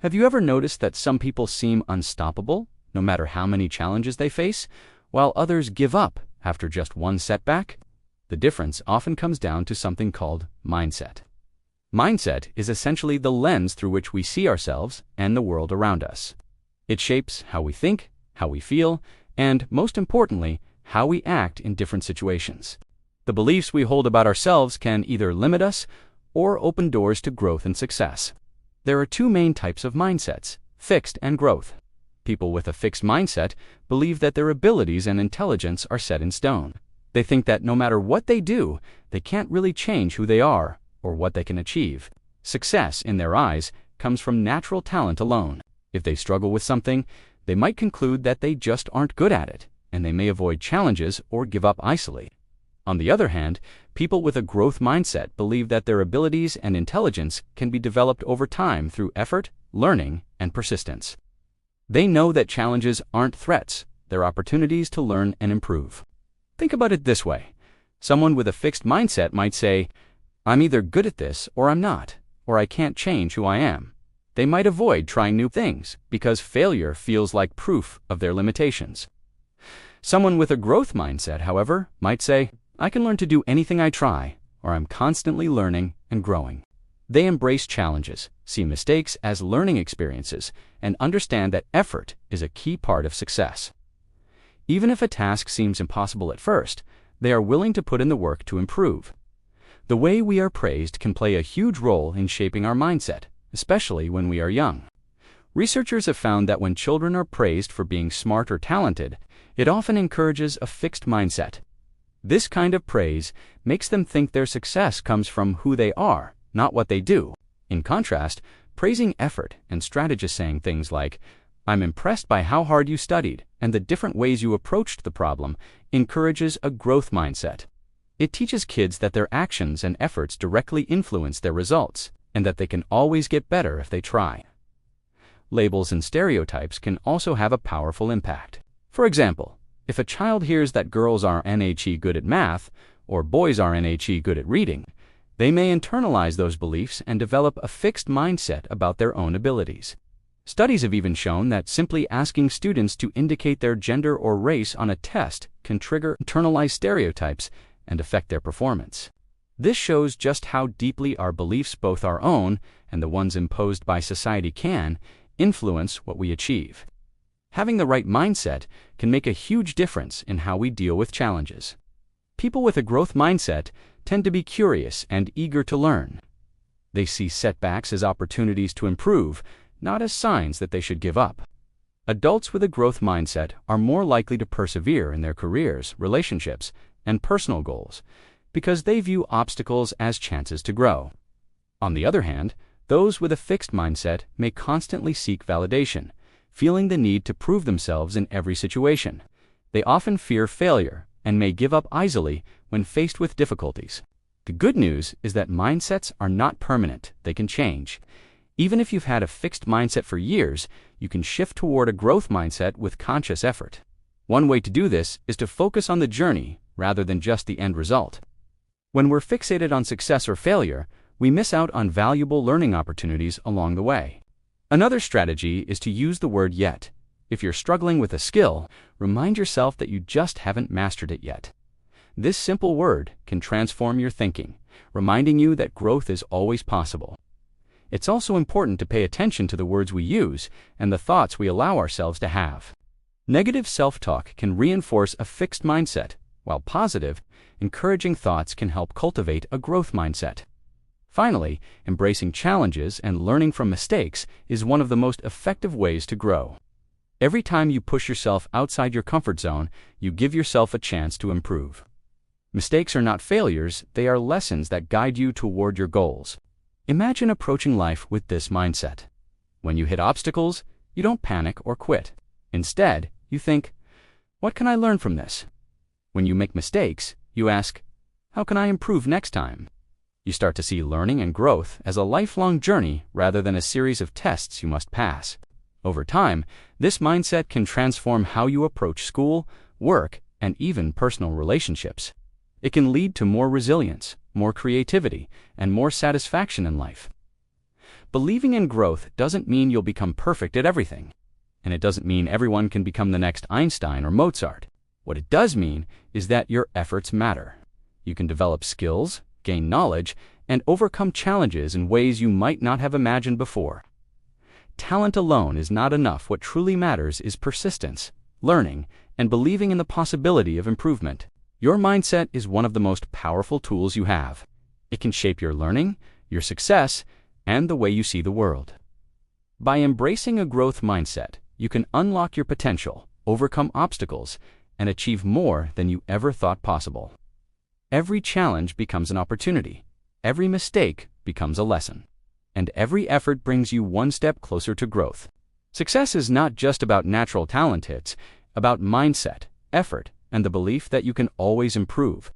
Have you ever noticed that some people seem unstoppable, no matter how many challenges they face, while others give up after just one setback? The difference often comes down to something called mindset. Mindset is essentially the lens through which we see ourselves and the world around us. It shapes how we think, how we feel, and, most importantly, how we act in different situations. The beliefs we hold about ourselves can either limit us or open doors to growth and success. There are two main types of mindsets: fixed and growth. People with a fixed mindset believe that their abilities and intelligence are set in stone. They think that no matter what they do, they can't really change who they are or what they can achieve. Success, in their eyes, comes from natural talent alone. If they struggle with something, they might conclude that they just aren't good at it, and they may avoid challenges or give up easily. On the other hand, people with a growth mindset believe that their abilities and intelligence can be developed over time through effort, learning, and persistence. They know that challenges aren't threats, they're opportunities to learn and improve. Think about it this way. Someone with a fixed mindset might say, "I'm either good at this or I'm not, or I can't change who I am." They might avoid trying new things because failure feels like proof of their limitations. Someone with a growth mindset, however, might say, "I can learn to do anything I try, or I'm constantly learning and growing." They embrace challenges, see mistakes as learning experiences, and understand that effort is a key part of success. Even if a task seems impossible at first, they are willing to put in the work to improve. The way we are praised can play a huge role in shaping our mindset, especially when we are young. Researchers have found that when children are praised for being smart or talented, it often encourages a fixed mindset. This kind of praise makes them think their success comes from who they are, not what they do. In contrast, praising effort and strategists saying things like, "I'm impressed by how hard you studied and the different ways you approached the problem," encourages a growth mindset. It teaches kids that their actions and efforts directly influence their results, and that they can always get better if they try. Labels and stereotypes can also have a powerful impact. For example, if a child hears that girls are NHE good at math, or boys are NHE good at reading, they may internalize those beliefs and develop a fixed mindset about their own abilities. Studies have even shown that simply asking students to indicate their gender or race on a test can trigger internalized stereotypes and affect their performance. This shows just how deeply our beliefs, both our own and the ones imposed by society, can influence what we achieve. Having the right mindset can make a huge difference in how we deal with challenges. People with a growth mindset tend to be curious and eager to learn. They see setbacks as opportunities to improve, not as signs that they should give up. Adults with a growth mindset are more likely to persevere in their careers, relationships, and personal goals because they view obstacles as chances to grow. On the other hand, those with a fixed mindset may constantly seek validation, feeling the need to prove themselves in every situation. They often fear failure and may give up easily when faced with difficulties. The good news is that mindsets are not permanent, they can change. Even if you've had a fixed mindset for years, you can shift toward a growth mindset with conscious effort. One way to do this is to focus on the journey rather than just the end result. When we're fixated on success or failure, we miss out on valuable learning opportunities along the way. Another strategy is to use the word yet. If you're struggling with a skill, remind yourself that you just haven't mastered it yet. This simple word can transform your thinking, reminding you that growth is always possible. It's also important to pay attention to the words we use and the thoughts we allow ourselves to have. Negative self-talk can reinforce a fixed mindset, while positive, encouraging thoughts can help cultivate a growth mindset. Finally, embracing challenges and learning from mistakes is one of the most effective ways to grow. Every time you push yourself outside your comfort zone, you give yourself a chance to improve. Mistakes are not failures, they are lessons that guide you toward your goals. Imagine approaching life with this mindset. When you hit obstacles, you don't panic or quit. Instead, you think, "What can I learn from this?" When you make mistakes, you ask, "How can I improve next time?" You start to see learning and growth as a lifelong journey rather than a series of tests you must pass. Over time, this mindset can transform how you approach school, work, and even personal relationships. It can lead to more resilience, more creativity, and more satisfaction in life. Believing in growth doesn't mean you'll become perfect at everything. And it doesn't mean everyone can become the next Einstein or Mozart. What it does mean is that your efforts matter. You can develop skills, gain knowledge, and overcome challenges in ways you might not have imagined before. Talent alone is not enough. What truly matters is persistence, learning, and believing in the possibility of improvement. Your mindset is one of the most powerful tools you have. It can shape your learning, your success, and the way you see the world. By embracing a growth mindset, you can unlock your potential, overcome obstacles, and achieve more than you ever thought possible. Every challenge becomes an opportunity. Every mistake becomes a lesson. And every effort brings you one step closer to growth. Success is not just about natural talent, it's about mindset, effort, and the belief that you can always improve.